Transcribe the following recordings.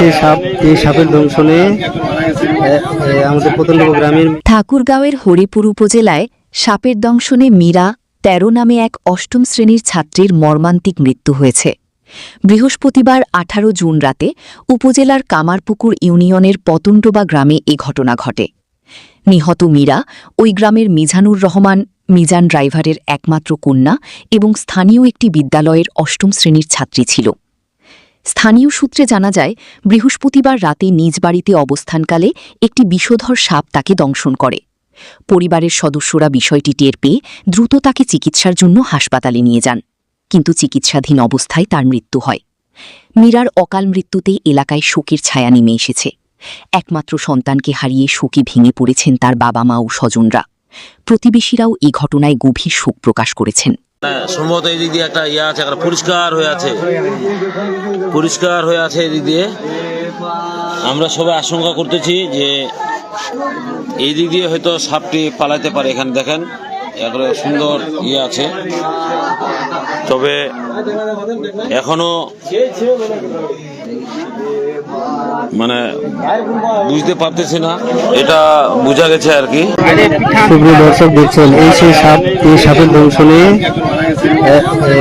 সেই সাপ, এই সাপের দংশনে আমাদের পতনগর গ্রামের ঠাকুরগাঁওয়ের হরিপুর উপজেলায় সাপের দংশনে মীরা ১৩ নামে এক অষ্টম শ্রেণীর ছাত্রীর মর্মান্তিক মৃত্যু হয়েছে। বৃহস্পতিবার ১৮ জুন রাতে উপজেলার কামারপুকুর ইউনিয়নের পতনডোবা গ্রামে এ ঘটনা ঘটে। নিহত মীরা ওই গ্রামের মিজানুর রহমান মিজান ড্রাইভারের একমাত্র কন্যা এবং স্থানীয় একটি বিদ্যালয়ের অষ্টম শ্রেণীর ছাত্রী ছিল। স্থানীয় সূত্রে জানা যায়, বৃহস্পতিবার রাতে নিজ বাড়িতে অবস্থানকালে একটি বিষধর সাপ তাকে দংশন করে। পরিবারের সদস্যরা বিষয়টি টের পেয়ে দ্রুত তাকে চিকিৎসার জন্য হাসপাতালে নিয়ে যান, কিন্তু চিকিৎসাধীন অবস্থায় তার মৃত্যু হয়। মীরার অকাল মৃত্যুতে এলাকায় শোকের ছায়া নেমে এসেছে। একমাত্র সন্তানকে হারিয়ে শোকে ভেঙে পড়েছেন তার বাবা মা ও স্বজনরা। প্রতিবেশীরাও এই ঘটনায় গভীর শোক প্রকাশ করেছেন। সম্ভবত এই দিক দিয়ে একটা আছে, একটা পরিষ্কার হয়ে আছে এদিক দিয়ে। আমরা সবাই আশঙ্কা করতেছি যে এই দিক দিয়ে হয়তো সাপটি পালাতে পারে। এখানে দেখেন একবারে সুন্দর আছে, তবে এখনো মানে বুঝতে পারতেছি না, এটা বোঝা গেছে আর কি। সুপ্রিয় দর্শক, দেখছেন এই সেই সাপ, এই সাপের দংশনে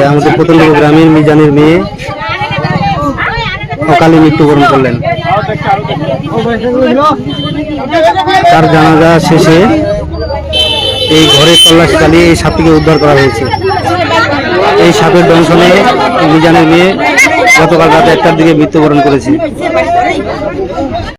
আমাদের পতনগর গ্রামের মিজানের মেয়ে অকালে মৃত্যুবরণ করলেন। তার জানাজা শেষে এই ঘরের তল্লাশি চালিয়ে এই সাপটিকে উদ্ধার করা হয়েছে। এই সাপের দংশনে মিজানের মেয়ে গতকাল রাত ১টার দিকে মৃত্যুবরণ করেছে।